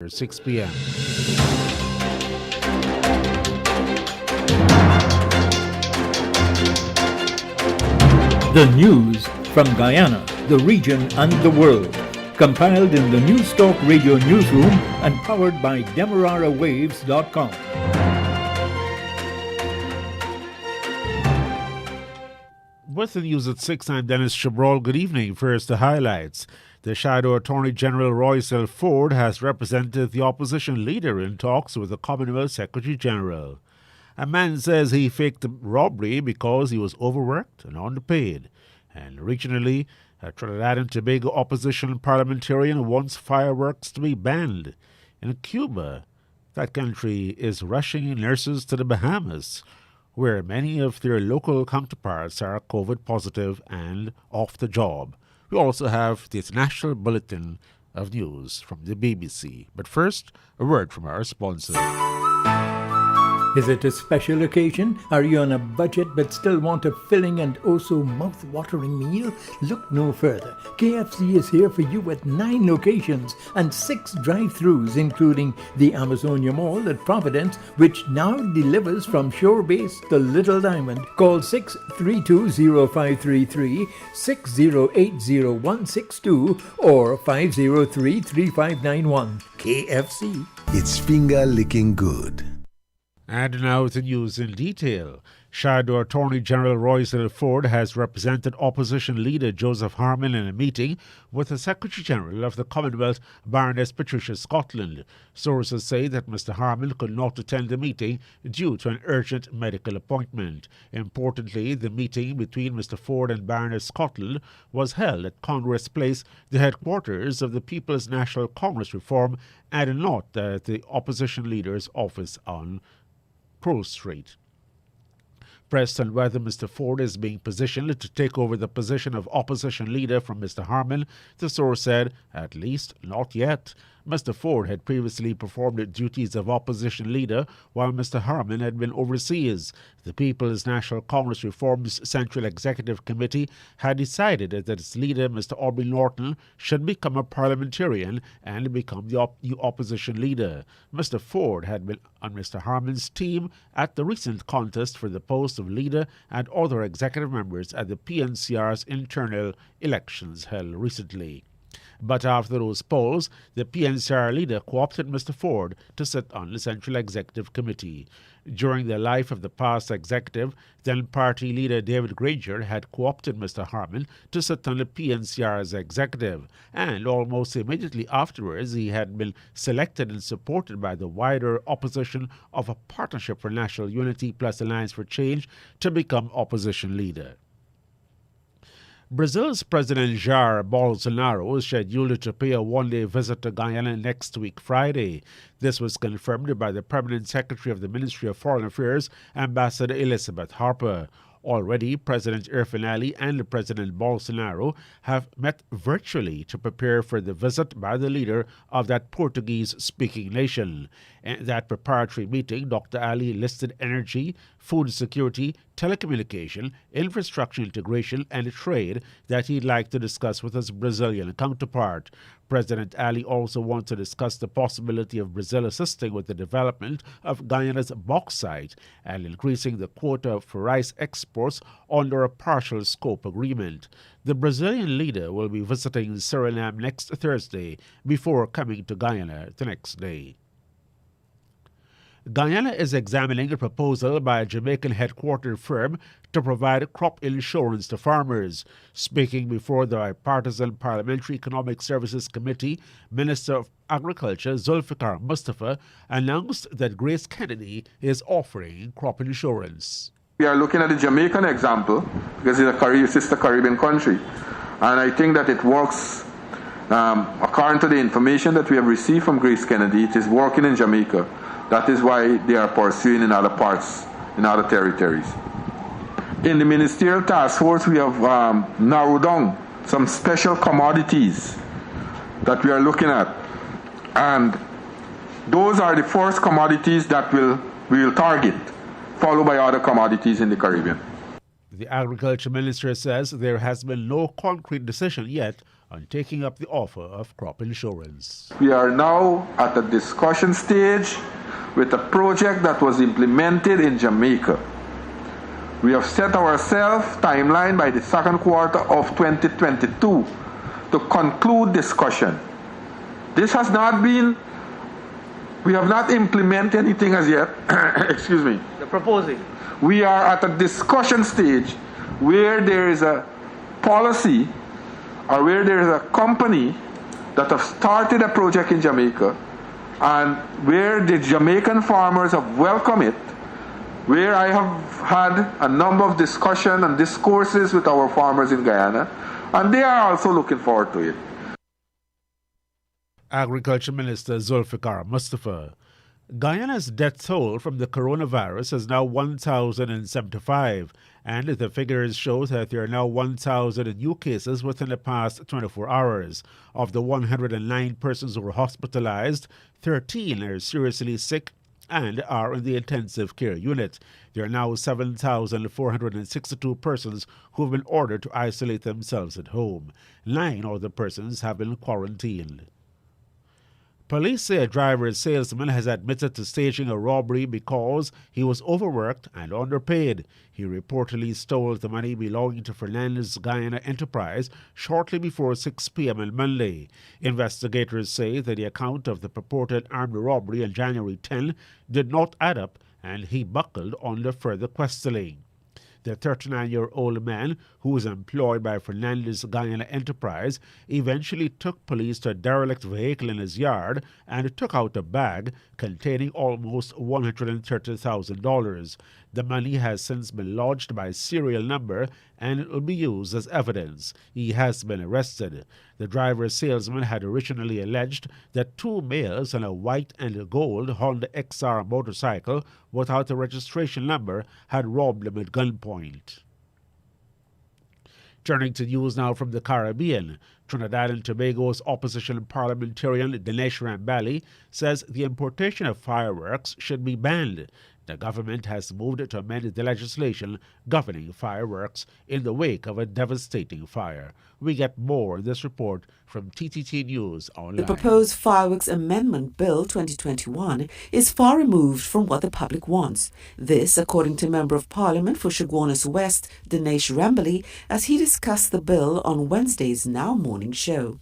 6 p.m. The news from Guyana, the region and the world. Compiled in the News Talk Radio Newsroom and powered by DemeraraWaves.com. With the news at 6, I'm Dennis Chabrol. Good evening. First, the highlights. The Shadow Attorney General Royce L. Ford has represented the opposition leader in talks with the Commonwealth Secretary General. A man says he faked a robbery because he was overworked and underpaid. And regionally, a Trinidad and Tobago opposition parliamentarian wants fireworks to be banned. In Cuba, that country is rushing nurses to the Bahamas, where many of their local counterparts are COVID positive and off the job. We also have the International Bulletin of News from the BBC. But first, a word from our sponsor. Is it a special occasion? Are you on a budget but still want a filling and also mouth-watering meal? Look no further. KFC is here for you at 9 locations and 6 drive-thrus, including the Amazonia Mall at Providence, which now delivers from Shore Base to Little Diamond. Call 632-0533, 6080-162, or 503-3591. KFC. It's finger-licking good. And now the news in detail. Shadow Attorney General Royce L. Ford has represented opposition leader Joseph Harmon in a meeting with the Secretary General of the Commonwealth, Baroness Patricia Scotland. Sources say that Mr. Harmon could not attend the meeting due to an urgent medical appointment. Importantly, the meeting between Mr. Ford and Baroness Scotland was held at Congress Place, the headquarters of the People's National Congress Reform, and not at the opposition leader's office on Pearl Street. Pressed on whether Mr. Ford is being positioned to take over the position of opposition leader from Mr. Harmon, the source said, at least not yet. Mr. Ford had previously performed the duties of opposition leader while Mr. Harmon had been overseas. The People's National Congress Reform's Central Executive Committee had decided that its leader, Mr. Aubrey Norton, should become a parliamentarian and become the opposition leader. Mr. Ford had been on Mr. Harmon's team at the recent contest for the post of leader and other executive members at the PNCR's internal elections held recently. But after those polls, the PNCR leader co-opted Mr. Ford to sit on the Central Executive Committee. During the life of the past executive, then-party leader David Granger had co-opted Mr. Harmon to sit on the PNCR's executive, and almost immediately afterwards he had been selected and supported by the wider opposition of a Partnership for National Unity plus Alliance for Change to become opposition leader. Brazil's President Jair Bolsonaro is scheduled to pay a one-day visit to Guyana next week, Friday. This was confirmed by the Permanent Secretary of the Ministry of Foreign Affairs, Ambassador Elizabeth Harper. Already, President Irfan Ali and President Bolsonaro have met virtually to prepare for the visit by the leader of that Portuguese-speaking nation. In that preparatory meeting, Dr. Ali listed energy, food security, telecommunication, infrastructure integration, and trade that he'd like to discuss with his Brazilian counterpart. President Ali also wants to discuss the possibility of Brazil assisting with the development of Guyana's bauxite and increasing the quota for rice exports under a partial scope agreement. The Brazilian leader will be visiting Suriname next Thursday before coming to Guyana the next day. Guyana is examining a proposal by a Jamaican-headquartered firm to provide crop insurance to farmers. Speaking before the bipartisan Parliamentary Economic Services Committee, Minister of Agriculture Zulfikar Mustafa announced that Grace Kennedy is offering crop insurance. We are looking at the Jamaican example because it's a sister Caribbean country, and I think that it works. According to the information that we have received from Grace Kennedy, it is working in Jamaica. That is why they are pursuing in other parts, in other territories. In the ministerial task force, we have narrowed down some special commodities that we are looking at. And those are the first commodities that we will target, followed by other commodities in the Caribbean. The Agriculture Minister says there has been no concrete decision yet on taking up the offer of crop insurance. We are now at the discussion stage with a project that was implemented in Jamaica. We have set ourselves timeline by the second quarter of 2022 to conclude discussion. This has not been, we have not implemented anything as yet. Excuse me. The proposing. We are at a discussion stage where there is a policy or where there is a company that have started a project in Jamaica and where the Jamaican farmers have welcomed it, where I have had a number of discussions and discourses with our farmers in Guyana, and they are also looking forward to it. Agriculture Minister Zulfikar Mustafa. Guyana's death toll from the coronavirus is now 1,075, and the figures show that there are now 1,000 new cases within the past 24 hours. Of the 109 persons who were hospitalized, 13 are seriously sick and are in the intensive care unit. There are now 7,462 persons who have been ordered to isolate themselves at home. 9 other persons have been quarantined. Police say a driver's salesman has admitted to staging a robbery because he was overworked and underpaid. He reportedly stole the money belonging to Fernandez Guyana Enterprise shortly before 6 p.m. on Monday. Investigators say that the account of the purported armed robbery on January 10 did not add up, and he buckled under further questioning. The 39-year-old man, who was employed by Fernandez Guyana Enterprise, eventually took police to a derelict vehicle in his yard and took out a bag containing almost $130,000. The money has since been lodged by serial number and it will be used as evidence. He has been arrested. The driver's salesman had originally alleged that 2 males on a white and gold Honda XR motorcycle without a registration number had robbed him at gunpoint. Turning to news now from the Caribbean, Trinidad and Tobago's opposition parliamentarian Dinesh Rambali says the importation of fireworks should be banned. The government has moved to amend the legislation governing fireworks in the wake of a devastating fire. We get more in this report from TTT News Online. The proposed Fireworks Amendment Bill 2021 is far removed from what the public wants. This, according to Member of Parliament for Chaguanas West, Dinesh Rambali, as he discussed the bill on Wednesday's Now Morning show.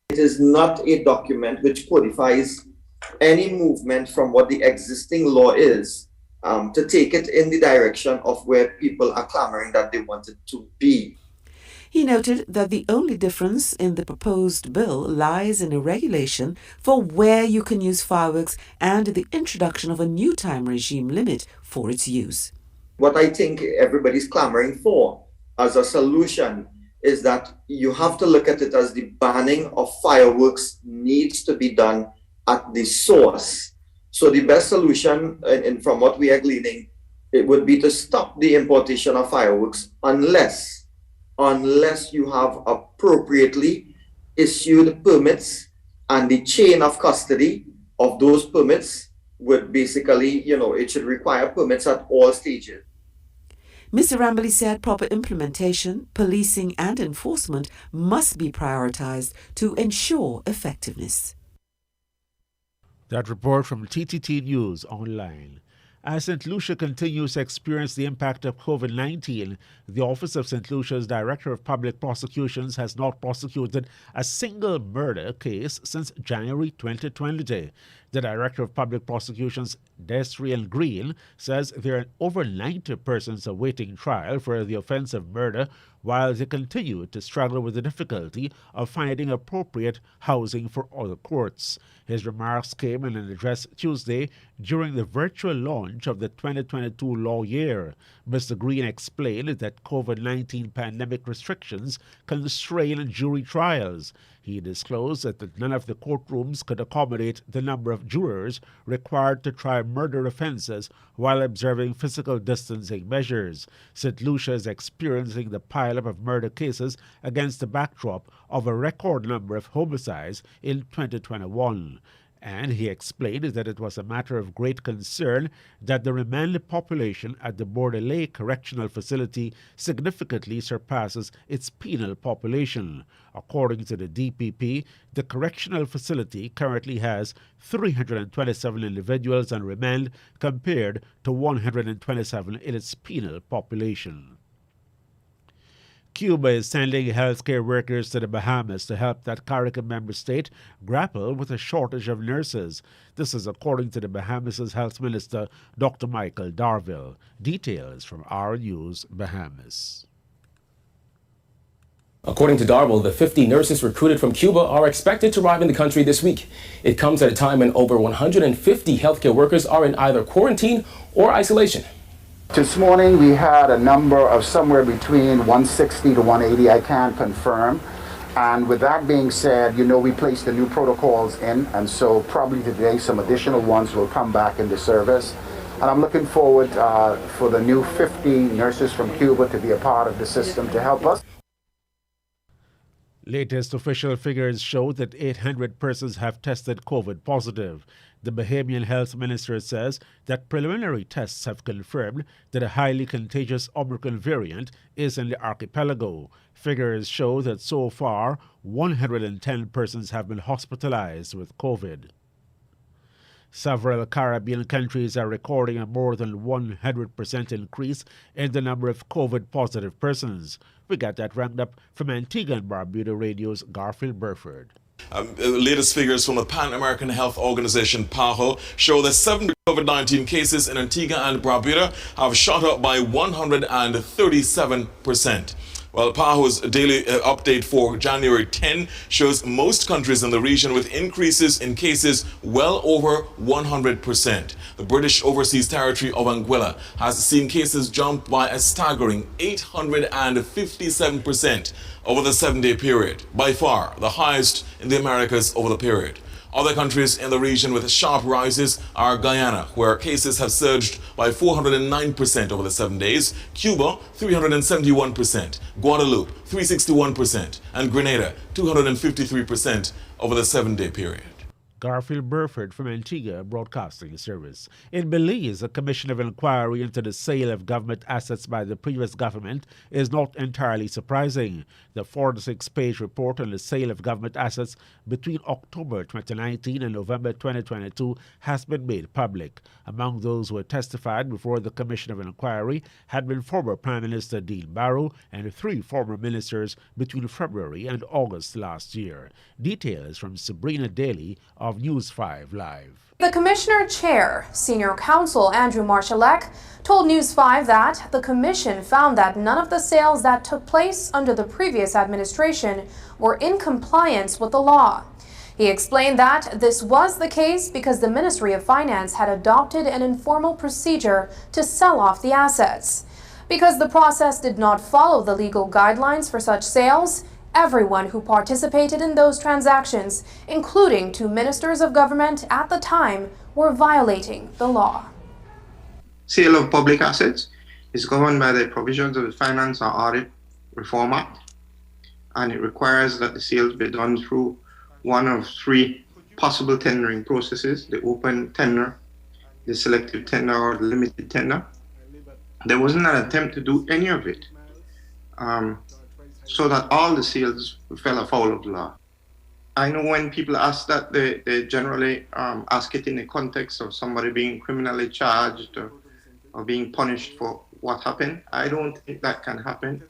It is not a document which codifies any movement from what the existing law is to take it in the direction of where people are clamoring that they want it to be. He noted that the only difference in the proposed bill lies in a regulation for where you can use fireworks and the introduction of a new time regime limit for its use. What I think everybody's clamoring for as a solution is that you have to look at it as the banning of fireworks needs to be done at the source. So the best solution, and from what we are gleaning, it would be to stop the importation of fireworks unless you have appropriately issued permits, and the chain of custody of those permits would basically, it should require permits at all stages. Mr. Rambali said proper implementation, policing and enforcement must be prioritized to ensure effectiveness. That report from TTT News Online. As St. Lucia continues to experience the impact of COVID-19, the Office of St. Lucia's Director of Public Prosecutions has not prosecuted a single murder case since January 2020. The Director of Public Prosecutions, Desrian Green, says there are over 90 persons awaiting trial for the offense of murder, while they continue to struggle with the difficulty of finding appropriate housing for other courts. His remarks came in an address Tuesday during the virtual launch of the 2022 law year. Mr. Green explained that COVID-19 pandemic restrictions constrain jury trials. He disclosed that none of the courtrooms could accommodate the number of jurors required to try murder offenses while observing physical distancing measures. St. Lucia is experiencing the pileup of murder cases against the backdrop of a record number of homicides in 2021. And he explained that it was a matter of great concern that the remand population at the Bordelais Correctional Facility significantly surpasses its penal population. According to the DPP, the correctional facility currently has 327 individuals on remand compared to 127 in its penal population. Cuba is sending healthcare workers to the Bahamas to help that CARICOM member state grapple with a shortage of nurses. This is according to the Bahamas' Health Minister, Dr. Michael Darville. Details from our News Bahamas. According to Darville, the 50 nurses recruited from Cuba are expected to arrive in the country this week. It comes at a time when over 150 healthcare workers are in either quarantine or isolation. This morning we had a number of somewhere between 160 to 180, I can't confirm. And with that being said, we placed the new protocols in, and so probably today some additional ones will come back into service. And I'm looking forward for the new 50 nurses from Cuba to be a part of the system to help us. Latest official figures show that 800 persons have tested COVID positive. The Bahamian health minister says that preliminary tests have confirmed that a highly contagious Omicron variant is in the archipelago. Figures show that so far, 110 persons have been hospitalized with COVID. Several Caribbean countries are recording a more than 100% increase in the number of COVID-positive persons. We got that rounded up from Antigua and Barbuda Radio's Garfield Burford. Latest figures from the Pan-American Health Organization, PAHO, show that 7 COVID-19 cases in Antigua and Barbuda have shot up by 137%. Well, PAHO's daily update for January 10 shows most countries in the region with increases in cases well over 100%. The British Overseas Territory of Anguilla has seen cases jump by a staggering 857% over the 7-day period, by far the highest in the Americas over the period. Other countries in the region with sharp rises are Guyana, where cases have surged by 409% over the 7 days, Cuba 371%, Guadeloupe 361%, and Grenada 253% over the 7-day period. Garfield Burford from Antigua Broadcasting Service. In Belize, a commission of inquiry into the sale of government assets by the previous government is not entirely surprising. The 46-page report on the sale of government assets between October 2019 and November 2022 has been made public. Among those who had testified before the commission of inquiry had been former Prime Minister Dean Barrow and 3 former ministers between February and August last year. Details from Sabrina Daly of News 5 Live. The Commissioner Chair, Senior Counsel Andrew Marshallek, told News 5 that the Commission found that none of the sales that took place under the previous administration were in compliance with the law. He explained that this was the case because the Ministry of Finance had adopted an informal procedure to sell off the assets. Because the process did not follow the legal guidelines for such sales, everyone who participated in those transactions, including 2 ministers of government at the time, were violating the law. Sale of public assets is governed by the provisions of the Finance and Audit Reform Act, and it requires that the sales be done through one of 3 possible tendering processes: the open tender, the selective tender, or the limited tender. There wasn't an attempt to do any of it. So that all the sales fell afoul of the law. I know when people ask that, they generally ask it in the context of somebody being criminally charged or being punished for what happened. I don't think that can happen.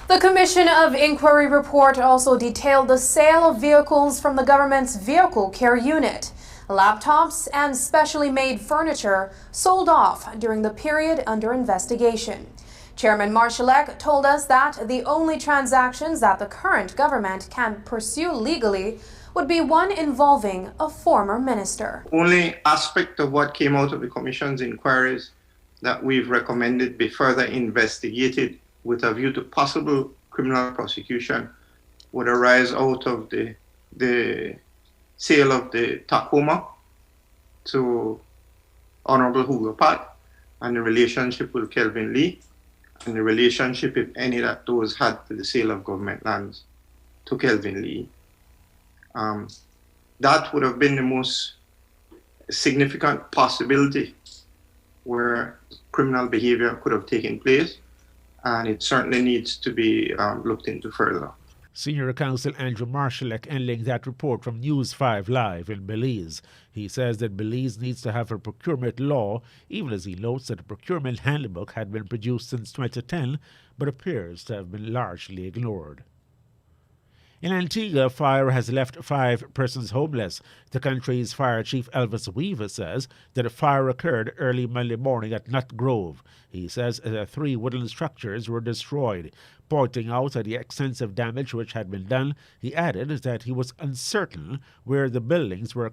The Commission of Inquiry report also detailed the sale of vehicles from the government's vehicle care unit. Laptops and specially made furniture sold off during the period under investigation. Chairman Marshallek told us that the only transactions that the current government can pursue legally would be one involving a former minister. Only aspect of what came out of the Commission's inquiries that we've recommended be further investigated with a view to possible criminal prosecution would arise out of the sale of the Tacoma to Honorable Hugo Pat and the relationship with Kelvin Lee, and the relationship, if any, that those had to the sale of government lands to Kelvin Lee. That would have been the most significant possibility where criminal behavior could have taken place, and it certainly needs to be looked into further. Senior Counsel Andrew Marshallek ending that report from News 5 Live in Belize. He says that Belize needs to have a procurement law, even as he notes that a procurement handbook had been produced since 2010, but appears to have been largely ignored. In Antigua, fire has left 5 persons homeless. The country's fire chief Elvis Weaver says that a fire occurred early Monday morning at Nut Grove. He says that 3 wooden structures were destroyed. Pointing out the extensive damage which had been done, he added that he was uncertain whether the buildings were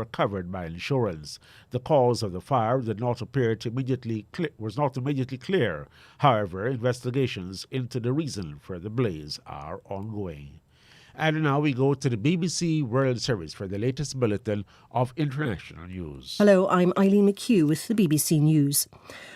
covered by insurance. The cause of the fire was not immediately clear. However, investigations into the reason for the blaze are ongoing. And now we go to the BBC World Service for the latest bulletin of international news. Hello, I'm Eileen McHugh with the BBC News.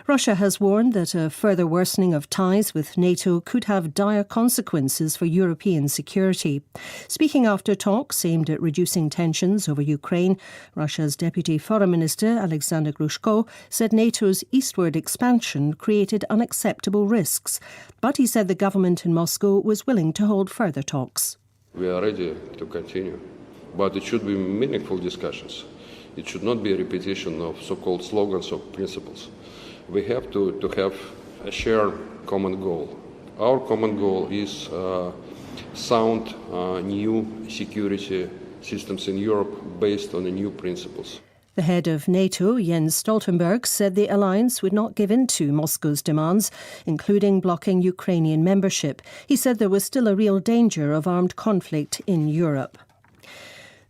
Russia has warned that a further worsening of ties with NATO could have dire consequences for European security. Speaking after talks aimed at reducing tensions over Ukraine, Russia's Deputy Foreign Minister Alexander Grushko said NATO's eastward expansion created unacceptable risks. But he said the government in Moscow was willing to hold further talks. We are ready to continue, but it should be meaningful discussions. It should not be a repetition of so-called slogans or principles. We have to have a shared common goal. Our common goal is sound new security systems in Europe based on the new principles. The head of NATO, Jens Stoltenberg, said the alliance would not give in to Moscow's demands, including blocking Ukrainian membership. He said there was still a real danger of armed conflict in Europe.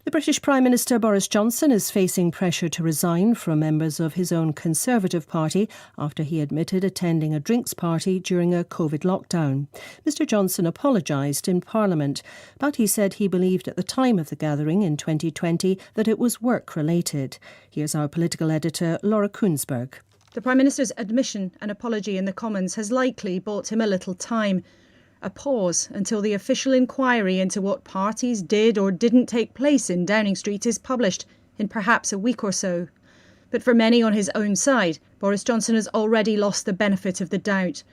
The British Prime Minister Boris Johnson is facing pressure to resign from members of his own Conservative Party after he admitted attending a drinks party during a COVID lockdown. Mr Johnson apologised in Parliament, but he said he believed at the time of the gathering in 2020 that it was work-related. Here's our political editor, Laura Koonsberg. The Prime Minister's admission and apology in the Commons has likely bought him a little time. A pause until the official inquiry into what parties did or didn't take place in Downing Street is published in perhaps a week or so. But for many on his own side, Boris Johnson has already lost the benefit of the doubt.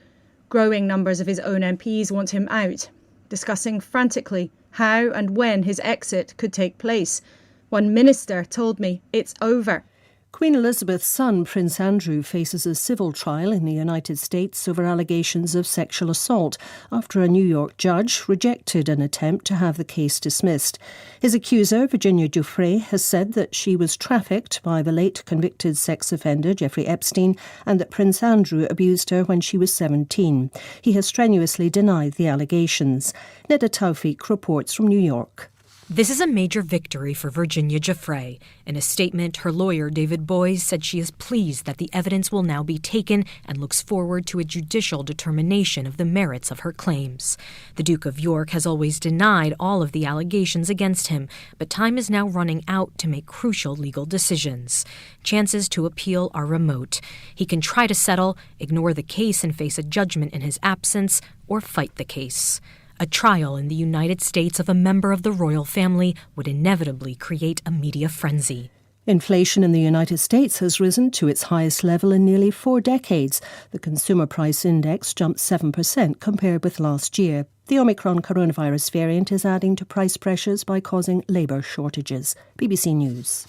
Growing numbers of his own MPs want him out, discussing frantically how and when his exit could take place. One minister told me it's over. Queen Elizabeth's son, Prince Andrew, faces a civil trial in the United States over allegations of sexual assault after a New York judge rejected an attempt to have the case dismissed. His accuser, Virginia Giuffre, has said that she was trafficked by the late convicted sex offender Jeffrey Epstein and that Prince Andrew abused her when she was 17. He has strenuously denied the allegations. Neda Taufik reports from New York. This is a major victory for Virginia Giuffre. In a statement, her lawyer, David Boies, said she is pleased that the evidence will now be taken and looks forward to a judicial determination of the merits of her claims. The Duke of York has always denied all of the allegations against him, but time is now running out to make crucial legal decisions. Chances to appeal are remote. He can try to settle, ignore the case and face a judgment in his absence, or fight the case. A trial in the United States of a member of the royal family would inevitably create a media frenzy. Inflation in the United States has risen to its highest level in nearly 4 decades. The Consumer Price Index jumped 7% compared with last year. The Omicron coronavirus variant is adding to price pressures by causing labour shortages. BBC News.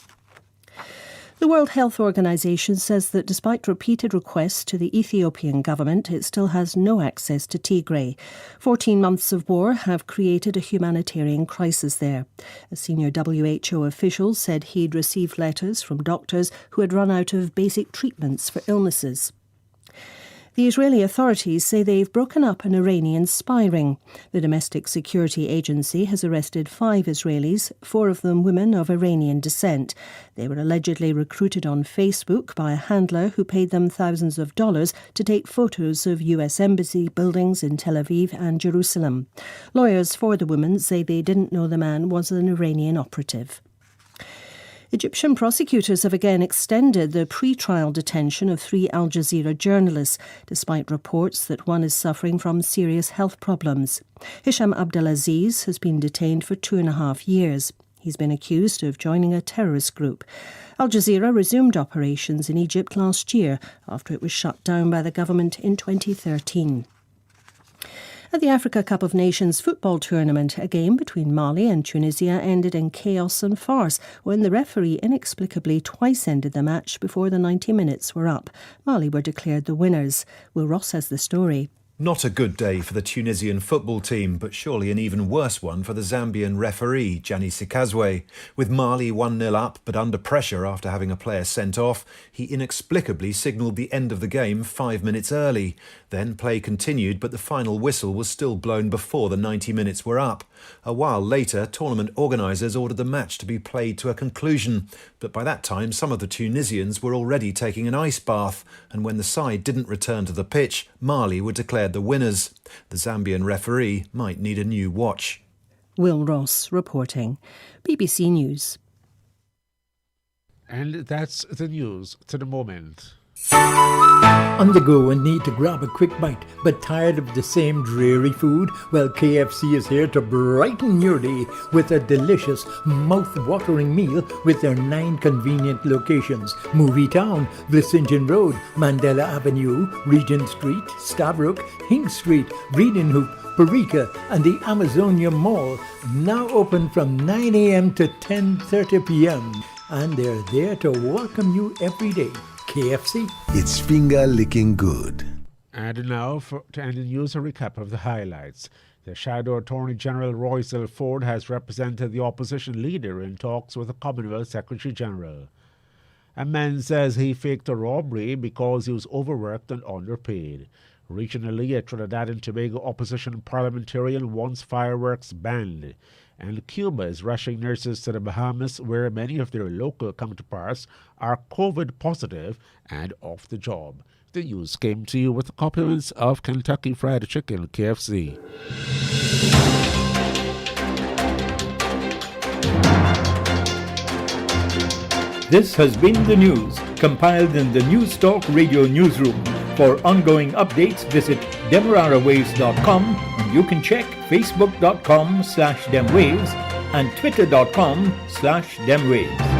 The World Health Organization says that despite repeated requests to the Ethiopian government, it still has no access to Tigray. 14 months of war have created a humanitarian crisis there. A senior WHO official said he'd received letters from doctors who had run out of basic treatments for illnesses. The Israeli authorities say they've broken up an Iranian spy ring. The Domestic Security Agency has arrested 5 Israelis, 4 of them women of Iranian descent. They were allegedly recruited on Facebook by a handler who paid them thousands of dollars to take photos of US embassy buildings in Tel Aviv and Jerusalem. Lawyers for the women say they didn't know the man was an Iranian operative. Egyptian prosecutors have again extended the pre-trial detention of 3 Al Jazeera journalists, despite reports that one is suffering from serious health problems. Hisham Abdelaziz has been detained for 2.5 years. He's been accused of joining a terrorist group. Al Jazeera resumed operations in Egypt last year after it was shut down by the government in 2013. At the Africa Cup of Nations football tournament, a game between Mali and Tunisia ended in chaos and farce when the referee inexplicably twice ended the match before the 90 minutes were up. Mali were declared the winners. Will Ross has the story. Not a good day for the Tunisian football team, but surely an even worse one for the Zambian referee, Gianni Sikazwe. With Mali 1-0 up, but under pressure after having a player sent off, he inexplicably signalled the end of the game 5 minutes early. Then play continued, but the final whistle was still blown before the 90 minutes were up. A while later, tournament organisers ordered the match to be played to a conclusion, but by that time some of the Tunisians were already taking an ice bath, and when the side didn't return to the pitch, Mali were declared the winners. The Zambian referee might need a new watch. Will Ross reporting. BBC News. And that's the news to the moment. On the go and need to grab a quick bite, but tired of the same dreary food? Well, KFC is here to brighten your day with a delicious, mouth-watering meal with their 9 convenient locations: Movie Town, Vlissingen Road, Mandela Avenue, Regent Street, Stabroek, Hinks Street, Wiedenhoek, Parika and the Amazonia Mall, now open from 9 a.m. to 10:30 p.m. And they're there to welcome you every day. KFC. It's finger licking good. And now, to end the news, a recap of the highlights. The Shadow Attorney General Roysel Ford has represented the opposition leader in talks with the Commonwealth Secretary General. A man says he faked a robbery because he was overworked and underpaid. Regionally, a Trinidad and Tobago opposition parliamentarian wants fireworks banned. And Cuba is rushing nurses to the Bahamas, where many of their local counterparts are COVID positive and off the job. The news came to you with the compliments of Kentucky Fried Chicken, KFC. This has been the news, compiled in the News Talk Radio newsroom. For ongoing updates, visit demerarawaves.com, and you can check facebook.com/demwaves and twitter.com/demwaves.